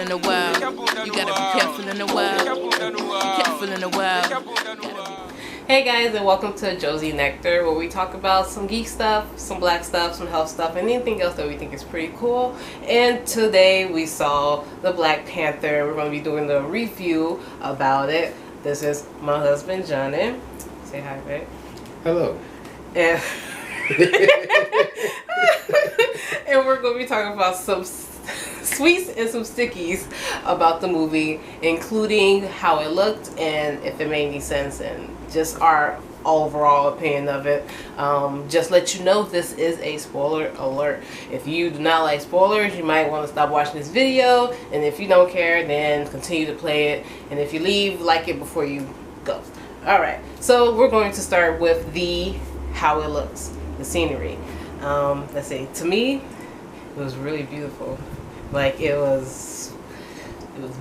in the world. You gotta be careful in the world. Be careful in the world. Hey guys, and welcome to Josie Nectar, where we talk about some geek stuff, some black stuff, some health stuff, and anything else that we think is pretty cool. And today we saw the Black Panther. We're going to be doing the review about it. This is my husband, Johnny. Say hi, babe. Hello. And, and we're going to be talking about some sweets and some stickies about the movie, including how it looked and if it made any sense, and just our overall opinion of it. Just let you know, this is a spoiler alert. If you do not like spoilers, you might want to stop watching this video, and if you don't care, then continue to play it, and if you leave, like it before you go. Alright, so we're going to start with the how it looks, the scenery. Let's see, to me it was really beautiful. Like, it was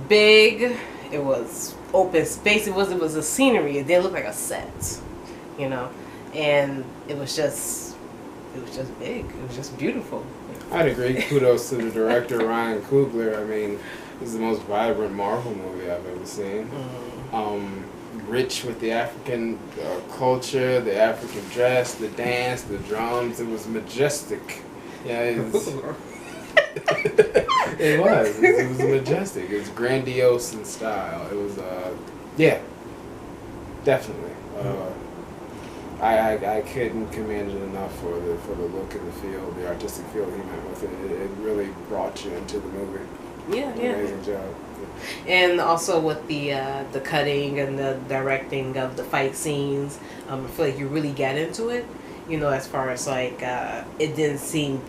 big, it was open space, it was a scenery. It didn't look like a set, you know, and it was just big. It was just beautiful. I'd agree. Kudos to the director, Ryan Coogler. I mean, this is the most vibrant Marvel movie I've ever seen. Rich with the African culture, the African dress, the dance, the drums. It was majestic. Yeah, it was. It was majestic. It was grandiose in style. It was, yeah, definitely. I couldn't commend it enough for the look and the feel, the artistic feel he went with it. It really brought you into the movie. Yeah, yeah. Amazing job. And also with the cutting and the directing of the fight scenes, I feel like you really get into it. You know, as far as like it didn't seem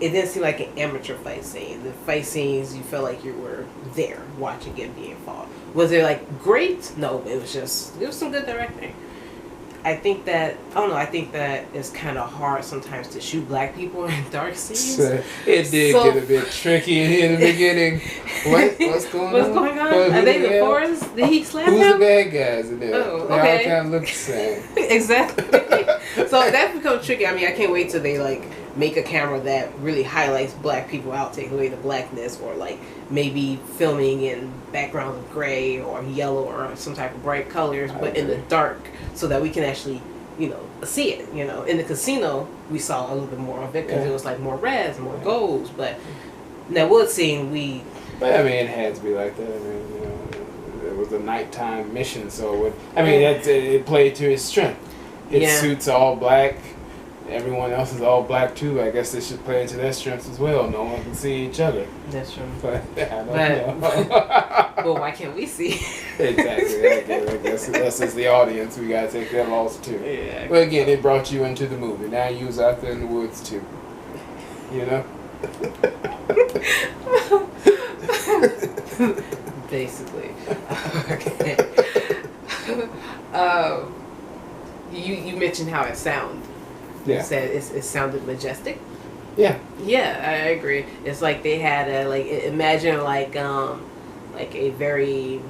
like an amateur fight scene. The fight scenes, you felt like you were there watching it being fought. Was it like great? No, it was some good directing. I think that it's kind of hard sometimes to shoot black people in dark scenes. It did get a bit tricky in the beginning. What's going on? Are they the forest? Did he slap him? Who's the bad guys in there? Oh, They okay. all kind of look the same. Exactly. So that becomes tricky. I mean, I can't wait till they like make a camera that really highlights black people out, take away the blackness, or like maybe filming in backgrounds of gray or yellow or some type of bright colors, but in the dark, so that we can actually, you know, see it. You know, in the casino we saw a little bit more of it because it was like more reds, more golds, but in that wood scene But I mean, it had to be like that. I mean, you know, it was a nighttime mission, so it played to his strength. His suit's all black. Everyone else is all black too. I guess they should play into their strengths as well. No one can see each other. That's true. But I don't know. Well, why can't we see? Exactly. I guess us as the audience, we gotta take that loss too. Yeah. But again, it brought you into the movie. Now you was out there in the woods too. You know. Basically. Okay. You mentioned how it sounded. Yeah. You said it sounded majestic. Yeah. Yeah, I agree. It's like they had imagine like a very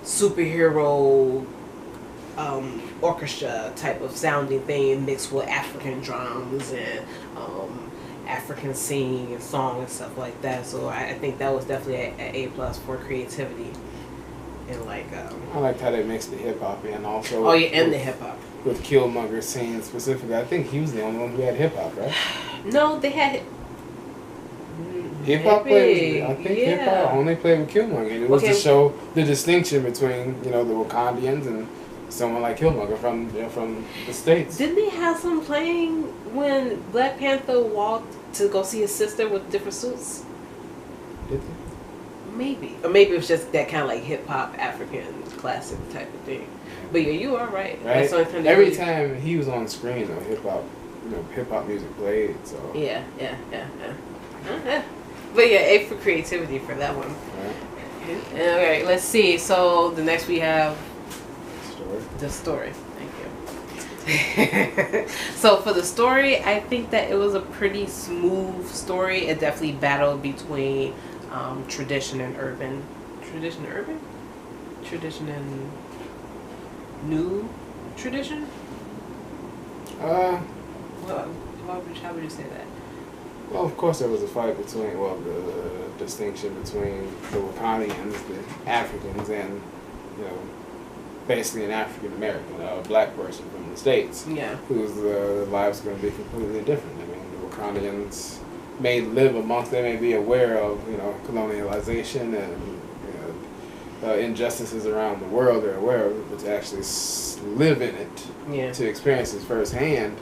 superhero orchestra type of sounding thing mixed with African drums and African singing and song and stuff like that. So I think that was definitely an A+ for creativity. And like I liked how they mixed the hip hop in also. Oh yeah, and the hip hop. With Killmonger scene specifically, I think he was the only one who had hip hop, right? No, they had hip hop played. I think hip hop only played with Killmonger. And it was to show the distinction between, you know, the Wakandians and someone like Killmonger from the States. Didn't they have some playing when Black Panther walked to go see his sister with different suits? Did they? Maybe. Or maybe it was just that kind of like hip-hop African classic type of thing. But yeah, you are right. Right? Every time he was on screen, though, hip-hop music played, so... Yeah. But yeah, A for creativity for that one. Right. Alright, let's see. So the next we have... The story. Thank you. So for the story, I think that it was a pretty smooth story. It definitely battled between tradition and urban. Tradition and urban? Tradition and new tradition? Well, how would you say that? Well, of course there was a fight between, well, the distinction between the Wakandans, the Africans, and basically an African American, a black person from the States, whose lives going to be completely different. I mean, the Wakandans may live amongst, they may be aware of colonialization and injustices around the world. They're aware of it, but to actually live in it, to experience it firsthand,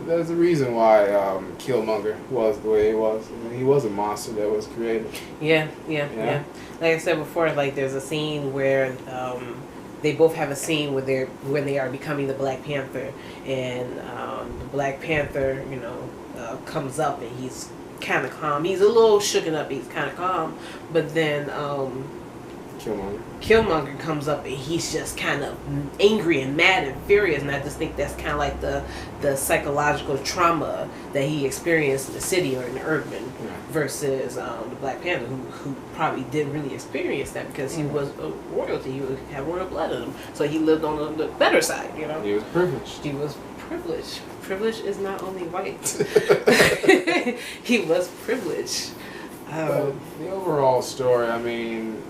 there's a reason why Killmonger was the way he was. I mean, he was a monster that was created. Yeah. Like I said before, like there's a scene where they both have a scene where they are becoming the Black Panther, and the Black Panther, comes up and he's kind of calm. He's a little shooken up. He's kind of calm, but then Killmonger comes up and he's just kind of angry and mad and furious, and I just think that's kind of like the psychological trauma that he experienced in the city or in the urban, versus the Black Panther who probably didn't really experience that because he was a royalty. He had royal blood in him, so he lived on the better side. He was privileged. He was privileged. Privilege is not only white. He was privileged. But the overall story, I mean,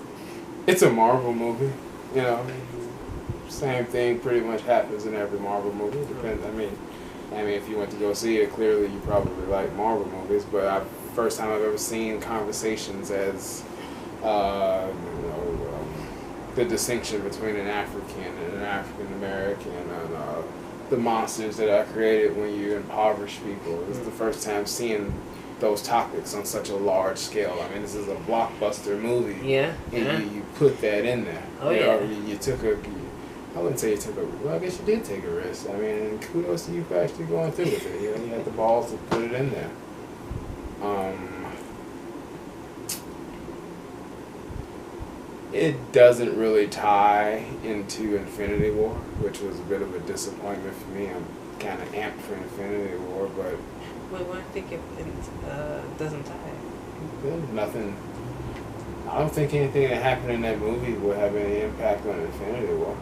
it's a Marvel movie, Same thing pretty much happens in every Marvel movie. Depends. I mean, if you went to go see it, clearly you probably like Marvel movies. But first time I've ever seen conversations as, the distinction between an African and an African American, and the monsters that are created when you impoverish people. It's the first time seeing those topics on such a large scale. I mean, this is a blockbuster movie. And you put that in there. You took I wouldn't say you took well, I guess you did take a risk. I mean, kudos to you for actually going through with it. You had the balls to put it in there. It doesn't really tie into Infinity War, which was a bit of a disappointment for me. I'm kind of amped for Infinity War, but why think it doesn't tie? There's nothing. I don't think anything that happened in that movie will have any impact on Infinity War.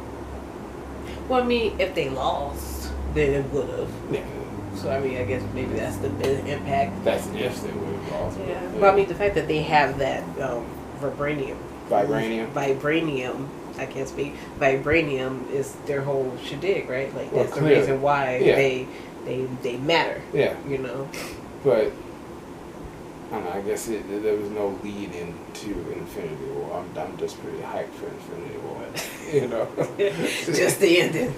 Well, I mean, if they lost, then it would have. Yeah. So, I mean, I guess maybe that's the big impact. That's if they would have lost. Yeah. But I mean, the fact that they have that vibranium. I can't speak. Vibranium is their whole shindig, right? Like, that's the reason why they matter. Yeah. But I don't know, I guess there was no lead into Infinity War. I'm just pretty hyped for Infinity War. Just the ending.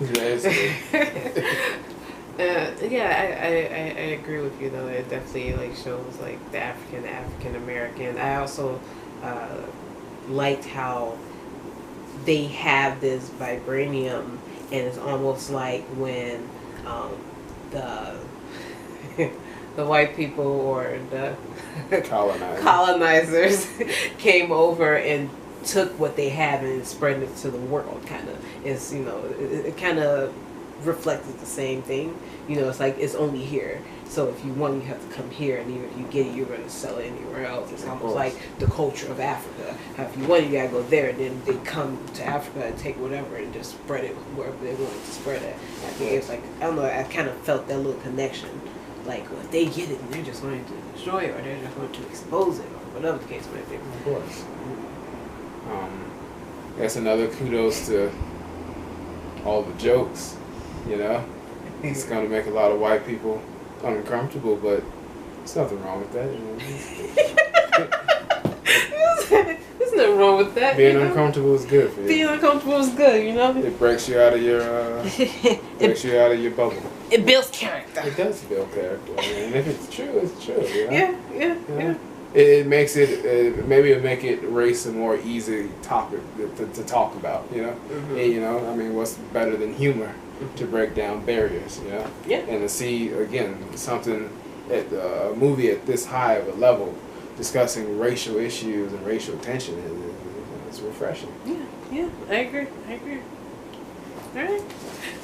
I agree with you though. It definitely shows the African American. I also liked how they have this vibranium, and it's almost like when the white people or the colonizers came over and took what they have and spread it to the world. Kind of, it's it kind of reflected the same thing. It's like it's only here. So if you want, you have to come here, and even if you get it, you're going to sell it anywhere else. It's almost like the culture of Africa. How if you want, you got to go there, and then they come to Africa and take whatever and just spread it wherever they want to spread it. I think it's I don't know, I kind of felt that little connection. If they get it, and they're just going to destroy it, or they're just going to expose it, or whatever the case might be. Of course. That's another kudos to all the jokes, It's going to make a lot of white people uncomfortable, but there's nothing wrong with that. There's nothing wrong with that. Being uncomfortable is good for you. Being uncomfortable is good, It breaks you out of your bubble. It builds character. It does build character. I mean, if it's true, it's true. Yeah. It makes it maybe it'll make it race a more easy topic to talk about. Mm-hmm. I mean, what's better than humor to break down barriers? Yeah. And to see again something at a movie at this high of a level discussing racial issues and racial tension is refreshing. Yeah, I agree. All right,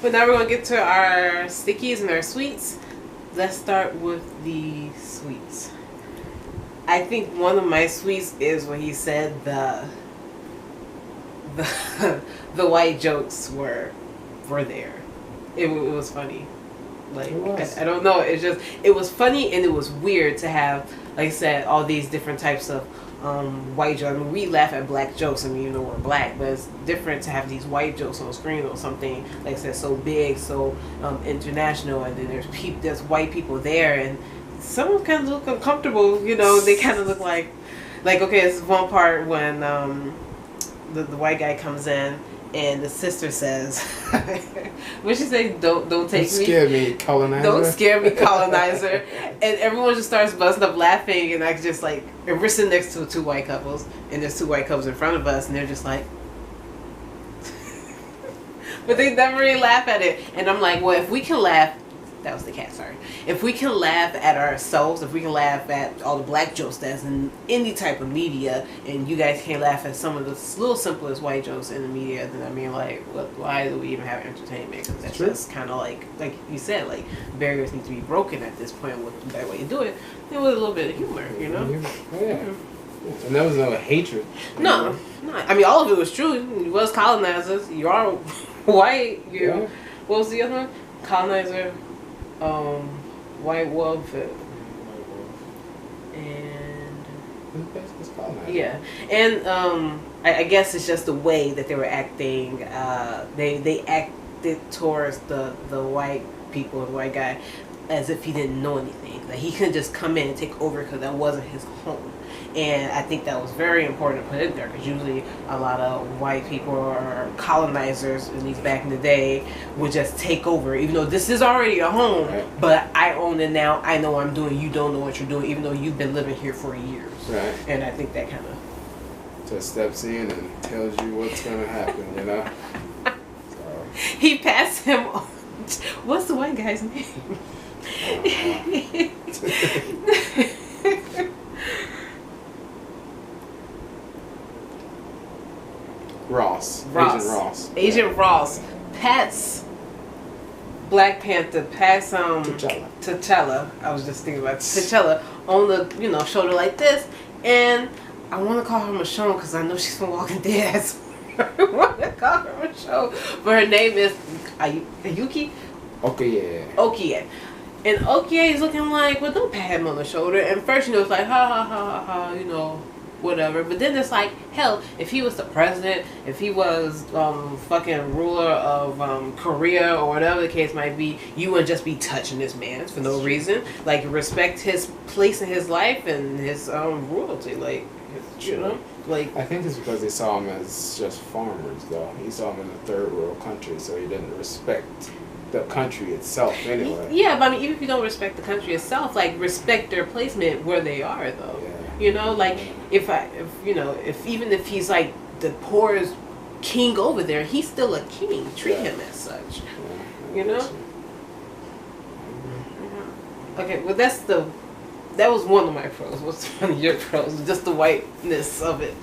but now we're gonna get to our stickies and our sweets. Let's start with the sweets. I think one of my sweets is when he said the white jokes were there. It was funny. I don't know. It was funny, and it was weird to have like I said, all these different types of white jokes. I mean, we laugh at black jokes. I mean, you know, we're black, but it's different to have these white jokes on screen or something, like I said, so big, so international, and then there's white people there, and some of them kind of look uncomfortable. You know, they kind of look like okay, this is one part when the white guy comes in. And the sister says, "What she say? Don't take me. Scare me, colonizer. Don't scare me, colonizer." And everyone just starts busting up laughing, and I just like, and we're sitting next to two white couples, and there's two white couples in front of us, and they're just like, but they never really laugh at it. And I'm like, well, if we can laugh. That was the cat, sorry. If we can laugh at ourselves, if we can laugh at all the black jokes that's in any type of media, and you guys can't laugh at some of the little simplest white jokes in the media, then I mean, like, why do we even have entertainment? Because that's just kind of like you said, like, barriers need to be broken at this point with the better way to do it. It was a little bit of humor, you know? Oh, yeah. And there was no hatred. No. I mean, all of it was true. You was colonizers. You are white. What was the other one? Colonizer. White wolf and yeah, and I guess it's just the way that they were acting. They acted towards the white people, the white guy, as if he didn't know anything. Like he couldn't just come in and take over because that wasn't his home. And I think that was very important to put in there because usually a lot of white people or colonizers, at least back in the day, would just take over. Even though this is already a home, right. But I own it now. I know what I'm doing. You don't know what you're doing, even though you've been living here for years. Right. And I think that kind of just steps in and tells you what's going to happen, you know? So. He passed him on. What's the white guy's name? Agent Ross. Pats Black Panther. Pats T'Challa. I was just thinking about T'Challa on the shoulder like this, and I want to call her Michonne because I know she's from Walking Dead. I want to call her Michonne, but her name is Ayuki. Okie. And Okie is looking like, well, don't pat him on the shoulder. And first, it's like, ha ha ha ha, whatever. But then it's like, hell, if he was the president, if he was fucking ruler of Korea or whatever the case might be, you wouldn't just be touching this man for no reason. Like, respect his place in his life and his royalty. Like, like. I think it's because they saw him as just farmers, though. He saw him in a third world country, so he didn't respect the country itself anyway. Yeah, but I mean, even if you don't respect the country itself, like, respect their placement where they are, though. Yeah. Like, if even if he's like the poorest king over there, he's still a king. Treat him as such. Yeah, Okay, well, that was one of my pros. What's one of your pros? Just the whiteness of it.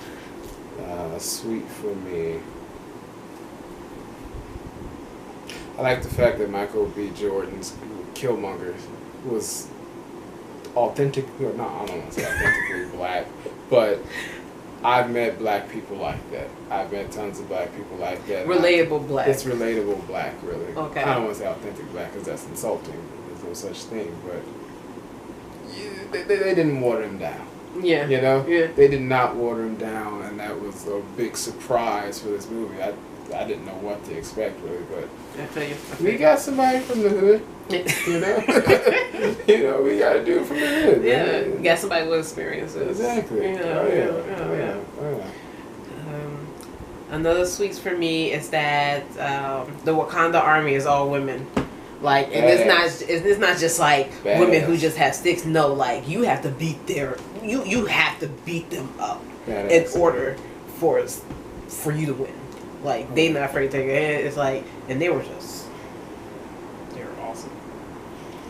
Sweet for me. I like the fact that Michael B. Jordan's Killmonger was authentic. I don't want to say authentically black, but I've met black people like that. I've met tons of black people like that. Relatable black. It's relatable black, really. Okay. I don't want to say authentic black because that's insulting. There's no such thing, but they didn't water him down. Yeah. Yeah. They did not water him down, and that was a big surprise for this movie. I didn't know what to expect, really, but I tell you, we got somebody from the hood, we got a dude from the hood. Yeah, man. we got somebody with experiences. Exactly. Yeah. Another sweets for me is that the Wakanda army is all women. Like, and it's not just like women who just have sticks. No, like you have to beat you have to beat them up in order for you to win. Like, they not afraid to take a hit. It's like, and they were awesome.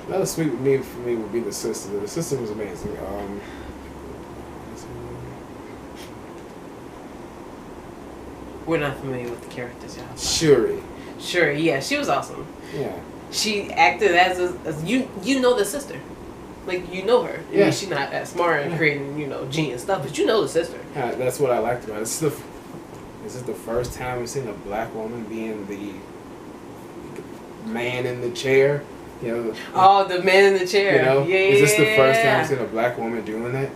Another sweet for me would be the sister. The sister was amazing. We're not familiar with the characters, y'all. Shuri, yeah, she was awesome. Yeah. She acted as you know the sister. Like, you know her. I mean, she's not that smart and creating, genius stuff, but you know the sister. That's what I liked about it. This is the first time we've seen a black woman being the man in the chair. You know, Oh, the man in the chair. you know, Yeah. is this the first time I've seen a black woman doing that?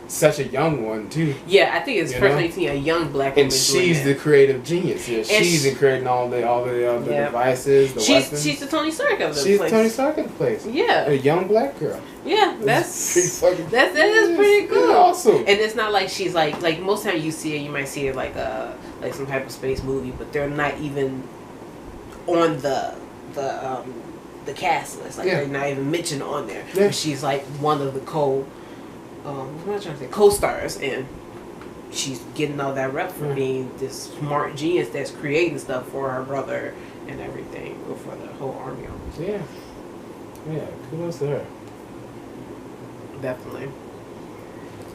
Such a young one too. Yeah, I think it's You first know? time you see a young black woman And doing she's that. the creative genius. Yeah, she's in creating all the Yep. devices, the weapons. She's the Tony Stark of the She's place. Tony Stark of the place. Yeah. A young black girl. Yeah, It's pretty fucking. that is pretty cool. It's awesome. And it's not like she's like most time you see it, you might see it like some type of space movie, but they're not even on the cast list. Like they're not even mentioned on there. Yeah. But she's like one of the what am I trying to say? Co-stars, and she's getting all that rep for being this smart genius that's creating stuff for her brother and everything, or for the whole army almost. Yeah. Yeah. Kudos to her. Definitely.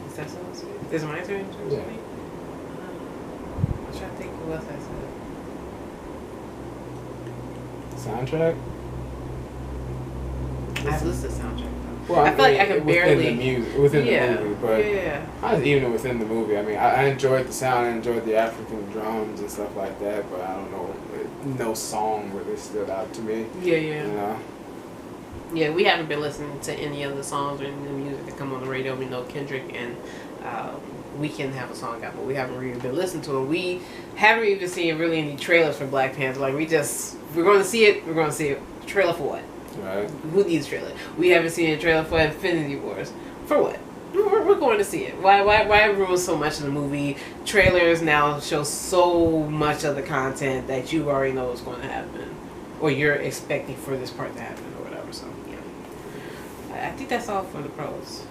Is that so sweet? Is it my turn? Yeah. I'm trying to think who else I said. Soundtrack. I've listened to soundtrack. Well, I feel like I can barely within the music, within the movie, but yeah. even within the movie. I mean, I enjoyed the sound, I enjoyed the African drums and stuff like that, but I don't know, no song really stood out to me. Yeah. You know. Yeah, we haven't been listening to any of the songs or any of the music that come on the radio. We know Kendrick and Weeknd have a song out, but we haven't really been listening to it. We haven't even seen really any trailers for Black Panther. Like we're going to see it. We're going to see it. Trailer for what? Right. Who needs a trailer? We haven't seen a trailer for Infinity Wars. For what? We're going to see it. Why ruin so much of the movie? Trailers now show so much of the content that you already know what's going to happen, or you're expecting for this part to happen, or whatever. So yeah, I think that's all for the pros.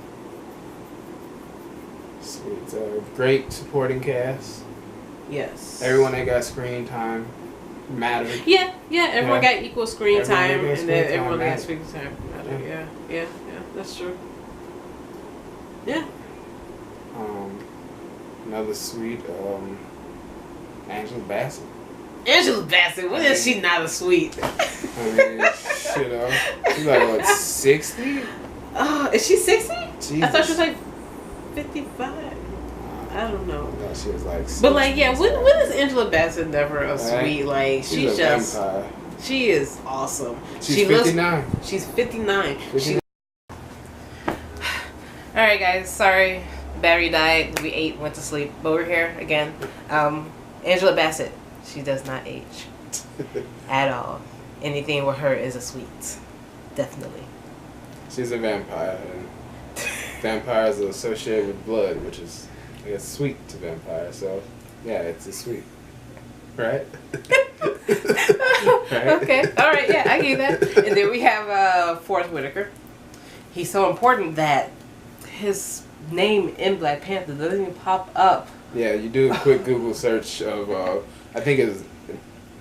Sweet. Great supporting cast. Yes. Everyone that got screen time mattered. Yeah. Everyone got equal screen time, and then everyone got mattered. screen time. Yeah. That's true. Yeah. Another sweet Angela Bassett. Angela Bassett, when is she not a sweet? I mean, you know, she's like what, 60? Is she 60? Jesus. I thought she was like 55. I don't know. No, she was like 60. But like, yeah, when is Angela Bassett never a sweet? Like, she's just vampire. She is awesome. She's 59. She's 59. Alright guys, sorry. Battery died. We ate, went to sleep. But we're here again. Angela Bassett. She does not age. At all. Anything with her is a sweet. Definitely. She's a vampire. And vampires are associated with blood, which is, I guess, sweet to vampires. So, yeah, it's a sweet. Right? Right? Okay. Alright, yeah, I get that. And then we have Forrest Whitaker. He's so important that his name in Black Panther doesn't even pop up. Yeah, you do a quick Google search of, I think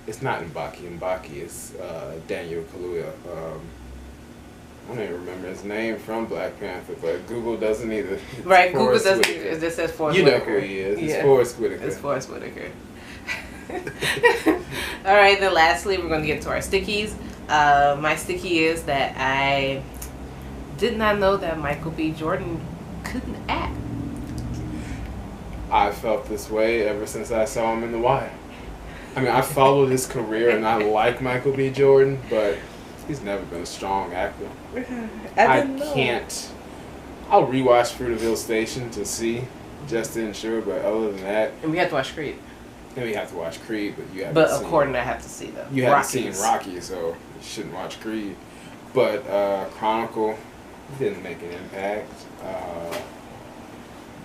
it's not M'Baki. M'Baki is Daniel Kaluuya. I don't even remember his name from Black Panther, but Google doesn't either. It's Right, Google Forrest doesn't Whitaker. either. It just says Forrest You know Whitaker. who he is. It's Yeah. Forrest Whitaker. It's Forrest Whitaker. Alright, then lastly, we're going to get to our stickies. My sticky is that I did not know that Michael B. Jordan couldn't act. I felt this way ever since I saw him in The Wire. I mean, I followed his career and I like Michael B. Jordan, but he's never been a strong actor. I didn't know. Can't. I'll rewatch Fruitvale Station to see, just to ensure, but other than that, And we have to watch Creed. then we have to watch Creed, but you haven't But seen. according to I have to see though. You haven't seen Rocky, so you shouldn't watch Creed. But Chronicle didn't make an impact.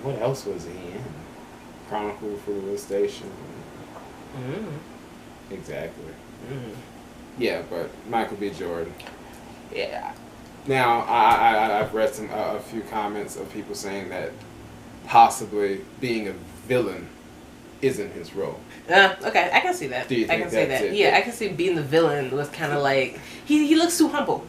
What else was he in? Chronicle, Fruitvale Station. Exactly. Yeah, but Michael B. Jordan. Yeah. Now, I've read a few comments of people saying that possibly being a villain isn't his role. Okay, I can see that. Do you I think can see that's that. it? Yeah, I can see being the villain was kind of like he looks too humble.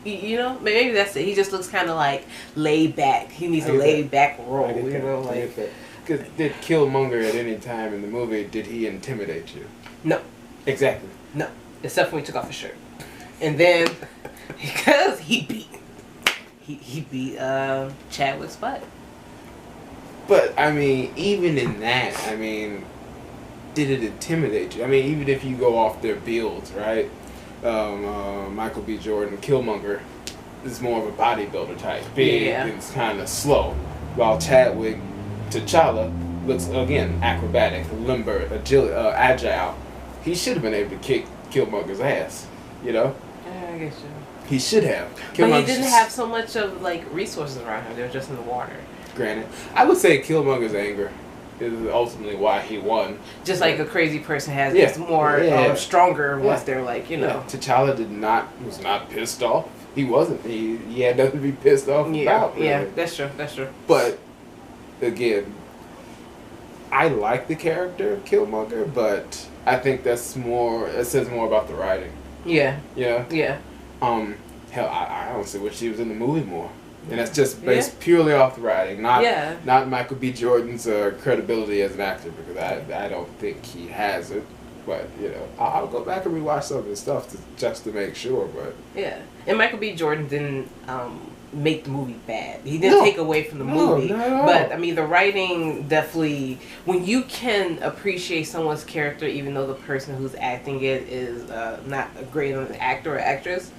You know, maybe that's it. He just looks kind of like laid back. He needs a laid back role. You know, like. Because did Killmonger at any time in the movie, did he intimidate you? No. Exactly. No. Except when he took off his shirt. And then, because he beat Chadwick's butt. But, I mean, even in that, I mean, did it intimidate you? I mean, even if you go off their builds, right? Michael B. Jordan, Killmonger, is more of a bodybuilder type, big and kind of slow, while Chadwick, T'Challa, looks again acrobatic, limber, agile. He should have been able to kick Killmonger's ass, you know. Yeah, I guess so. He should have. But he didn't have so much of like resources around him. They were just in the water. Granted, I would say Killmonger's anger is ultimately why he won. Just like a crazy person has, it's more stronger once they're like, you know. Yeah. T'Challa was not pissed off. He wasn't. He had nothing to be pissed off about. Really. Yeah, that's true. That's true. But again, I like the character of Killmonger, but I think it says more about the writing. Yeah. Yeah. Yeah. Hell, I honestly wish he was in the movie more. And that's just based purely off the writing, not Michael B. Jordan's credibility as an actor, because I don't think he has it. But you know, I'll go back and rewatch some of his stuff just to make sure. But yeah, and Michael B. Jordan didn't make the movie bad. He didn't take away from the movie. Not at all. But I mean, the writing definitely, when you can appreciate someone's character, even though the person who's acting it is not a great actor or actress,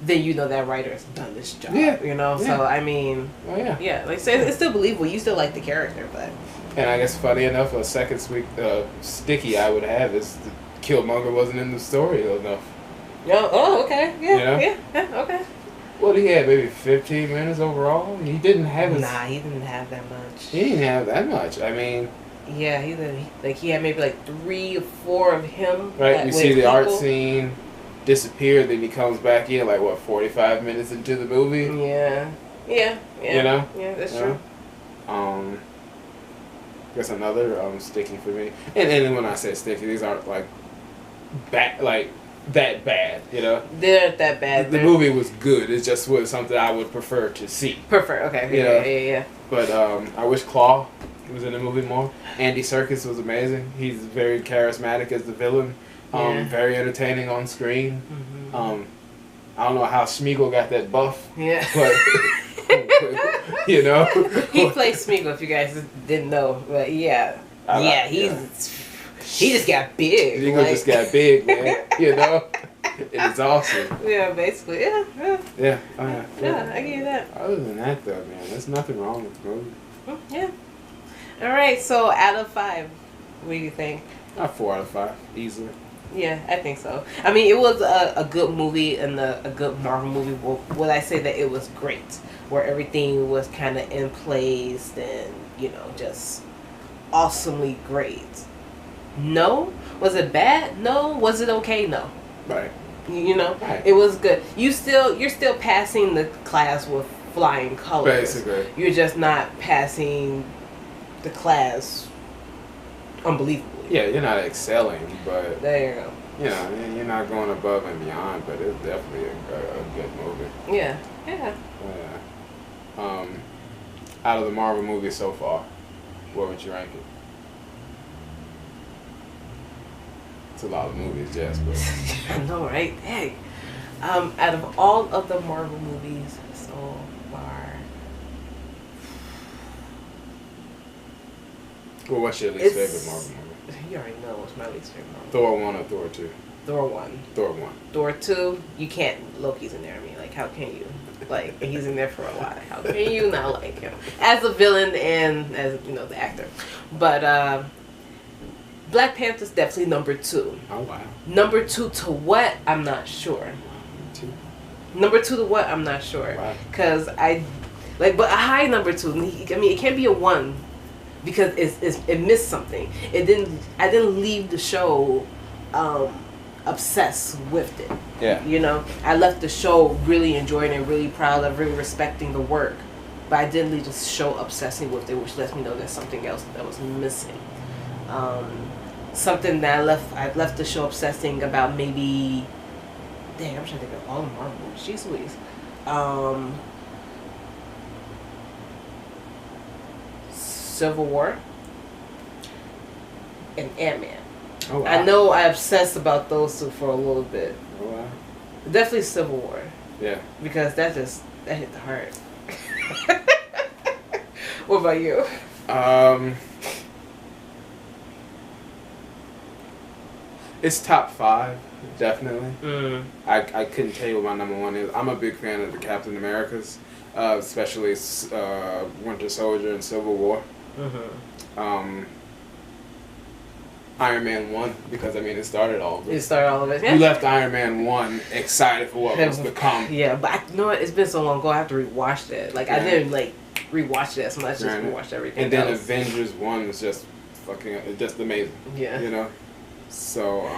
then you know that writer has done this job. Yeah. You know, so I mean, like I said, it's still believable. You still like the character, but. And I guess funny enough, a second sticky I would have is that Killmonger wasn't in the story enough. Oh, okay. Yeah, you know? yeah, okay. What he had, maybe 15 minutes overall? He didn't have he didn't have that much. He didn't have that much. I mean... Yeah, he had maybe like 3 or 4 of him. Right, you see the art scene disappear, then he comes back in like, 45 minutes into the movie? Yeah. Yeah. You know? Yeah, that's true. That's another sticky for me. And then when I say sticky, these aren't like that bad, you know? They're that bad. The movie was good. It just was something I would prefer to see. Okay. Yeah. But I wish Claw was in the movie more. Andy Serkis was amazing. He's very charismatic as the villain. Very entertaining on screen. Mm-hmm. I don't know how Smeagol got that buff. Yeah. But... you know, he plays Smeagol. If you guys didn't know, but he just got big. Smeagol just got big, man. You know, it's awesome. Yeah, basically, yeah. Yeah, I give you that. Other than that, though, man, there's nothing wrong with the movie. Yeah. All right. So, out of 5, what do you think? 4 out of 5, easily. Yeah, I think so. I mean, it was a good movie and a good Marvel movie. Would I say that it was great? Where everything was kind of in place and, you know, just awesomely great. No? Was it bad? No. Was it okay? No. Right. You know? Right. It was good. You're still passing the class with flying colors. Basically. You're just not passing the class unbelievably. Yeah, you're not excelling, but... There you go. You know, you're not going above and beyond, but it's definitely a good movie. Yeah. Yeah. Out of the Marvel movies so far, where would you rank it? It's a lot of movies, Jess, but... I know, right? Hey. Out of all of the Marvel movies so far... Well, what's your least favorite Marvel movie? You already know what's my least favorite Marvel. Thor 1 or Thor 2? Thor 1. Thor 1. Thor 2, you can't... Loki's in there. I mean, like, how can you? Like, he's in there for a while. How can you not like him? As a villain and as, you know, the actor. But, Black Panther's definitely number 2. Oh, wow. Number 2 to what? I'm not sure. Number 2 to what? I'm not sure. Wow. Because but a high number 2. I mean, it can't be a 1 because it missed something. I didn't leave the show obsessed with it. Yeah. You know, I left the show really enjoying it, really proud of, really respecting the work, but I didn't leave the show obsessing with it, which lets me know there's something else that was missing. Something that I left the show obsessing about maybe. Dang, I'm trying to think of all the Marvel movies. Jeez Louise. Civil War and Ant-Man. Oh, wow. I know I obsessed about those 2 for a little bit. Oh, wow. Definitely Civil War. Yeah. Because that hit the heart. What about you? It's top 5, definitely. Mm. I couldn't tell you what my number 1 is. I'm a big fan of the Captain Americas, especially Winter Soldier and Civil War. Mm-hmm. Iron Man 1, because I mean it started all of it. It started all of it. Yeah. You left Iron Man 1 excited for what was to come. Yeah, but you know what? It's been so long ago. I have to rewatch that. Like I didn't like rewatch it as much. Just rewatched everything. And then else. Avengers 1 was just fucking just amazing. Yeah. You know. So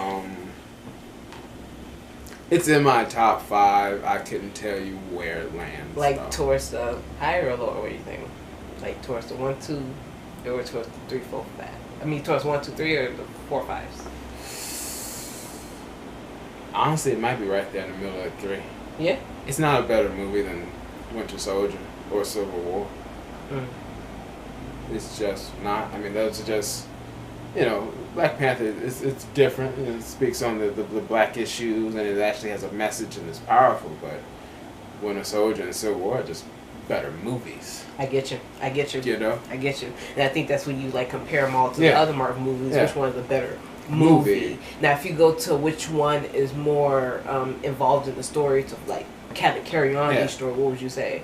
it's in my top 5. I couldn't tell you where it lands. Like towards the higher or lower? What do you think? Like towards the 1, 2, or towards the 3, 4, 5? I mean, towards 1, 2, 3, or the 4, 5s. Honestly, it might be right there in the middle of 3. Yeah. It's not a better movie than Winter Soldier or Civil War. Mm. It's just not. I mean, those are just, you know, Black Panther. It's different. It speaks on the black issues, and it actually has a message and it's powerful. But Winter Soldier and Civil War are just better movies. I get you. You know? I get you. And I think that's when you like compare them all to the other Marvel movies. Which one is the better movie? Now, if you go to which one is more involved in the story to like kind of carry on the story, what would you say?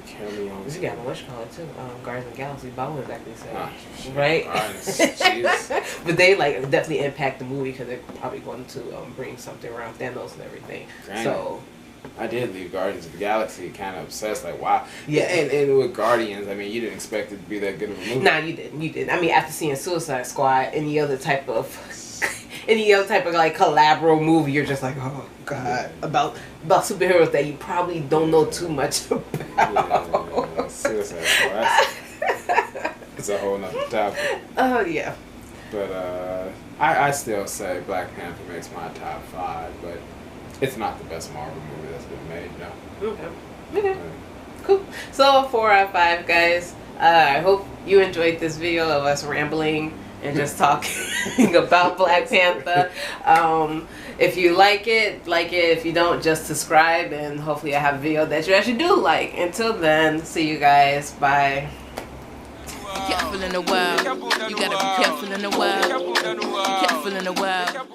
Carry on. You got what you call it too? Guardians of the Galaxy. But I wouldn't exactly say right. But they like definitely impact the movie because they're probably going to bring something around Thanos and everything. Granted. So. I did leave Guardians of the Galaxy kind of obsessed, like, wow. Yeah. And with Guardians, I mean, you didn't expect it to be that good of a movie. Nah, you didn't. I mean, after seeing Suicide Squad, any other type of like collaborative movie, you're just like, oh god, about superheroes that you probably don't know too much about. Yeah, Suicide Squad. It's a whole nother topic. Oh yeah. But I still say Black Panther makes my top 5, but it's not the best Marvel movie that's been made, no. Okay. Cool. So 4 out of 5, guys. I hope you enjoyed this video of us rambling and just talking about Black Panther. If you like it. If you don't, just subscribe, and hopefully I have a video that you actually do like. Until then, see you guys. Bye. Careful in the world. You gotta be careful in the world. Careful in the world.